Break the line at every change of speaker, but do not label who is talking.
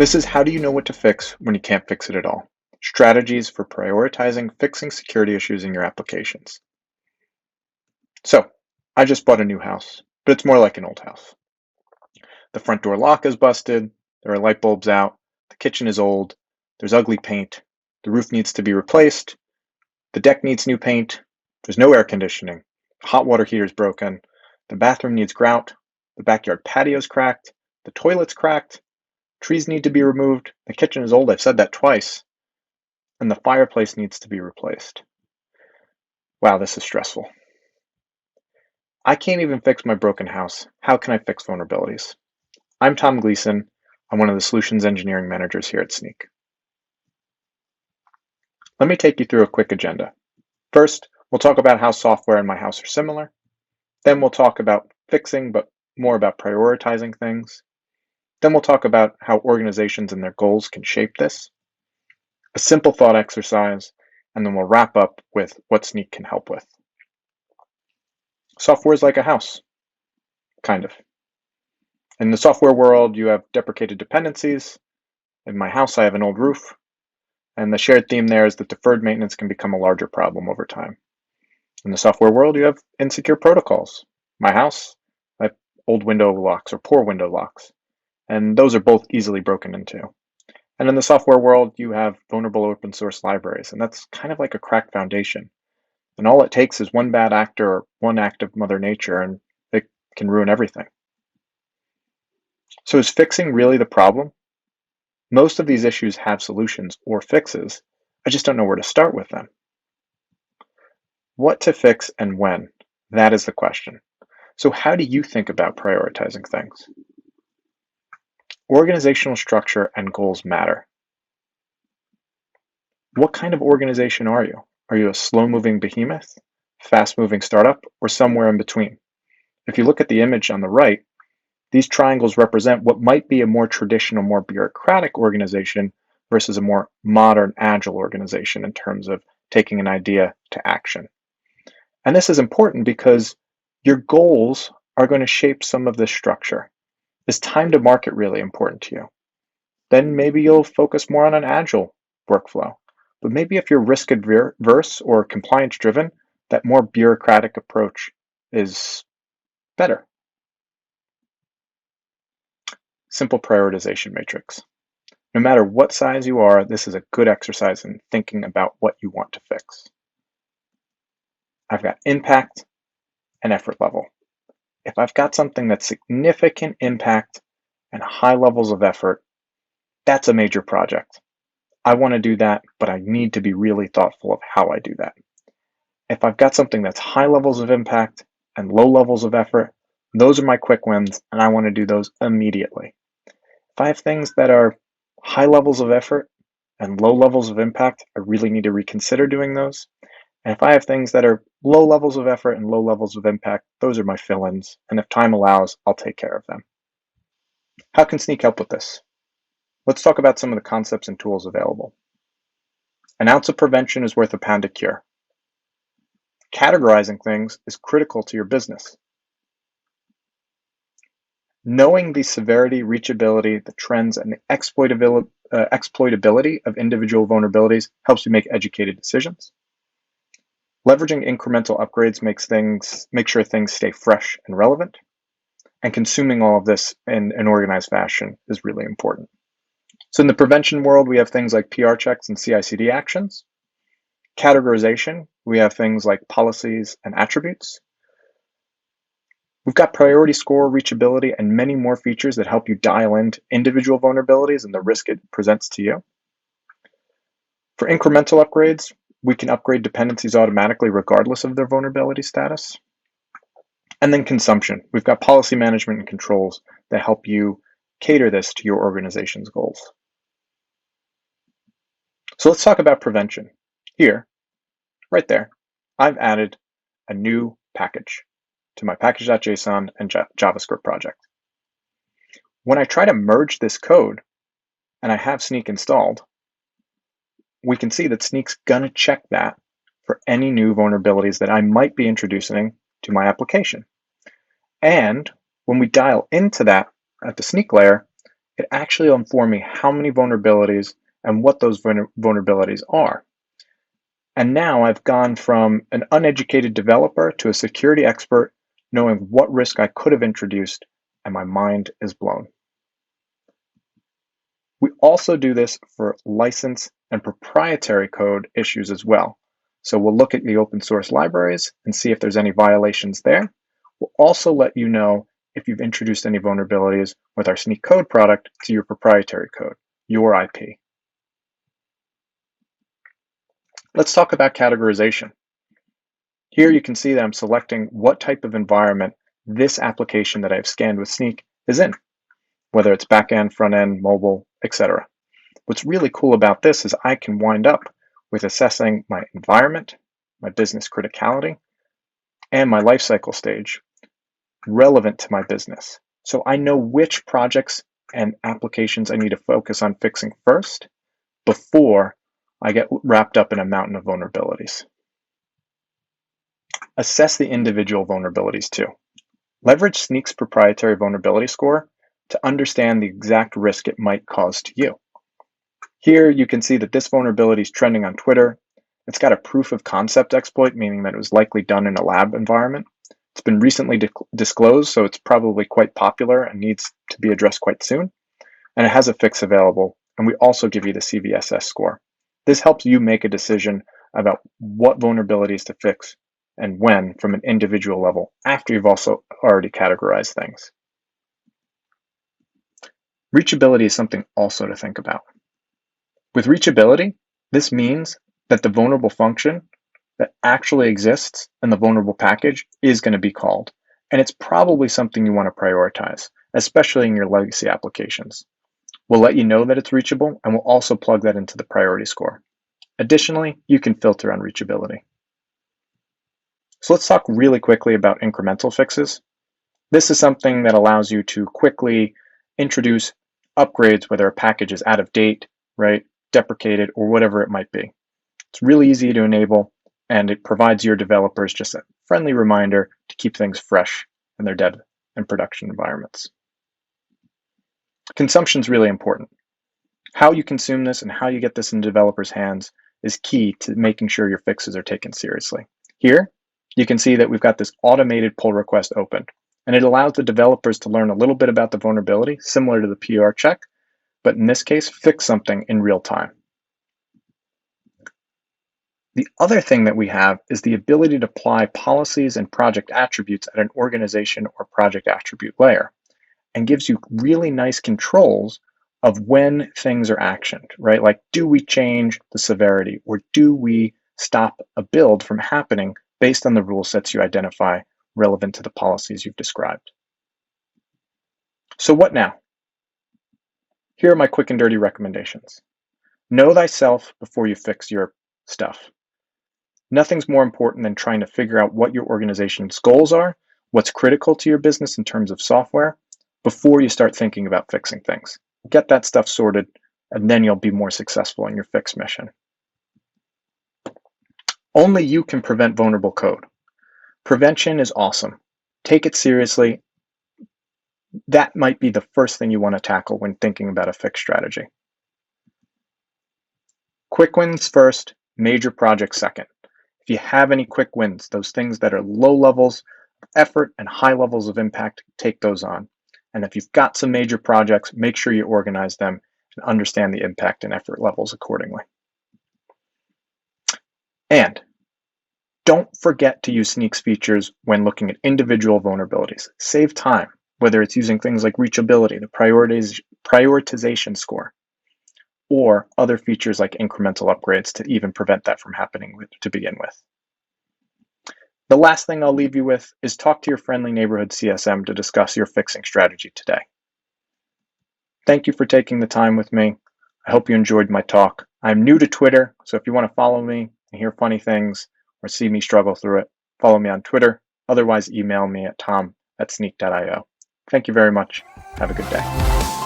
This is how do you know what to fix when you can't fix it at all? Strategies for prioritizing fixing security issues in your applications. So, I just bought a new house, but it's more like an old house. The front door lock is busted, there are light bulbs out, the kitchen is old, there's ugly paint, the roof needs to be replaced, the deck needs new paint, there's no air conditioning, the hot water heater is broken, the bathroom needs grout, the backyard patio's cracked, the toilet's cracked, trees need to be removed, the kitchen is old, I've said that twice, and the fireplace needs to be replaced. Wow, this is stressful. I can't even fix my broken house. How can I fix vulnerabilities? I'm Tom Gleason. I'm one of the solutions engineering managers here at Snyk. Let me take you through a quick agenda. First, we'll talk about how software and my house are similar. Then we'll talk about fixing, but more about prioritizing things. Then we'll talk about how organizations and their goals can shape this. A simple thought exercise, and then we'll wrap up with what Snyk can help with. Software is like a house, kind of. In the software world, you have deprecated dependencies. In my house, I have an old roof. And the shared theme there is that deferred maintenance can become a larger problem over time. In the software world, you have insecure protocols. My house, I have old window locks or poor window locks. And those are both easily broken into. And in the software world, you have vulnerable open source libraries. And that's kind of like a cracked foundation. And all it takes is one bad actor or one act of Mother Nature, and it can ruin everything. So is fixing really the problem? Most of these issues have solutions or fixes. I just don't know where to start with them. What to fix and when? That is the question. So how do you think about prioritizing things? Organizational structure and goals matter. What kind of organization are you? Are you a slow-moving behemoth, fast-moving startup, or somewhere in between? If you look at the image on the right, these triangles represent what might be a more traditional, more bureaucratic organization versus a more modern, agile organization in terms of taking an idea to action. And this is important because your goals are going to shape some of this structure. Is time to market really important to you? Then maybe you'll focus more on an agile workflow. But maybe if you're risk adverse or compliance driven, that more bureaucratic approach is better. Simple prioritization matrix. No matter what size you are, this is a good exercise in thinking about what you want to fix. I've got impact and effort level. If I've got something that's significant impact and high levels of effort, that's a major project. I want to do that, but I need to be really thoughtful of how I do that. If I've got something that's high levels of impact and low levels of effort, those are my quick wins, and I want to do those immediately. If I have things that are high levels of effort and low levels of impact, I really need to reconsider doing those. And if I have things that are low levels of effort and low levels of impact, those are my fill-ins. And if time allows, I'll take care of them. How can Snyk help with this? Let's talk about some of the concepts and tools available. An ounce of prevention is worth a pound of cure. Categorizing things is critical to your business. Knowing the severity, reachability, the trends, and the exploitability of individual vulnerabilities helps you make educated decisions. Leveraging incremental upgrades make sure things stay fresh and relevant. And consuming all of this in an organized fashion is really important. So in the prevention world, we have things like PR checks and CI/CD actions. Categorization, we have things like policies and attributes. We've got priority score, reachability, and many more features that help you dial in individual vulnerabilities and the risk it presents to you. For incremental upgrades, we can upgrade dependencies automatically regardless of their vulnerability status. And then consumption. We've got policy management and controls that help you cater this to your organization's goals. So let's talk about prevention. Here, right there, I've added a new package to my package.json and JavaScript project. When I try to merge this code and I have Snyk installed, we can see that Snyk's gonna check that for any new vulnerabilities that I might be introducing to my application. And when we dial into that at the Snyk layer, it actually will inform me how many vulnerabilities and what those vulnerabilities are. And now I've gone from an uneducated developer to a security expert, knowing what risk I could have introduced, and my mind is blown. We also do this for license and proprietary code issues as well. So we'll look at the open source libraries and see if there's any violations there. We'll also let you know if you've introduced any vulnerabilities with our Snyk Code product to your proprietary code, your IP. Let's talk about categorization. Here you can see that I'm selecting what type of environment this application that I've scanned with Snyk is in, whether it's backend, front end, mobile, etc. What's really cool about this is I can wind up with assessing my environment, my business criticality, and my lifecycle stage relevant to my business. So I know which projects and applications I need to focus on fixing first before I get wrapped up in a mountain of vulnerabilities. Assess the individual vulnerabilities too. Leverage Snyk's proprietary vulnerability score to understand the exact risk it might cause to you. Here you can see that this vulnerability is trending on Twitter. It's got a proof of concept exploit, meaning that it was likely done in a lab environment. It's been recently disclosed, so it's probably quite popular and needs to be addressed quite soon. And it has a fix available, and we also give you the CVSS score. This helps you make a decision about what vulnerabilities to fix and when from an individual level after you've also already categorized things. Reachability is something also to think about. With reachability, this means that the vulnerable function that actually exists in the vulnerable package is going to be called. And it's probably something you want to prioritize, especially in your legacy applications. We'll let you know that it's reachable, and we'll also plug that into the priority score. Additionally, you can filter on reachability. So let's talk really quickly about incremental fixes. This is something that allows you to quickly introduce upgrades, whether a package is out of date, right, deprecated, or whatever it might be. It's really easy to enable, and it provides your developers just a friendly reminder to keep things fresh in their dev and production environments. Consumption is really important. How you consume this and how you get this in developers' hands is key to making sure your fixes are taken seriously. Here, you can see that we've got this automated pull request open, and it allows the developers to learn a little bit about the vulnerability, similar to the PR check, but in this case, fix something in real time. The other thing that we have is the ability to apply policies and project attributes at an organization or project attribute layer, and gives you really nice controls of when things are actioned, right? Like, do we change the severity, or do we stop a build from happening based on the rule sets you identify relevant to the policies you've described? So what now? Here are my quick and dirty recommendations. Know thyself before you fix your stuff. Nothing's more important than trying to figure out what your organization's goals are, what's critical to your business in terms of software, before you start thinking about fixing things. Get that stuff sorted, and then you'll be more successful in your fix mission. Only you can prevent vulnerable code. Prevention is awesome. Take it seriously. That might be the first thing you want to tackle when thinking about a fix strategy. Quick wins first, major projects second. If you have any quick wins, those things that are low levels of effort and high levels of impact, take those on. And if you've got some major projects, make sure you organize them and understand the impact and effort levels accordingly. And don't forget to use Snyk's features when looking at individual vulnerabilities. Save time, whether it's using things like reachability, the prioritization score, or other features like incremental upgrades to even prevent that from happening to begin with. The last thing I'll leave you with is talk to your friendly neighborhood CSM to discuss your fixing strategy today. Thank you for taking the time with me. I hope you enjoyed my talk. I'm new to Twitter, so if you want to follow me and hear funny things or see me struggle through it, follow me on Twitter. Otherwise, email me at tom@snyk.io. Thank you very much. Have a good day.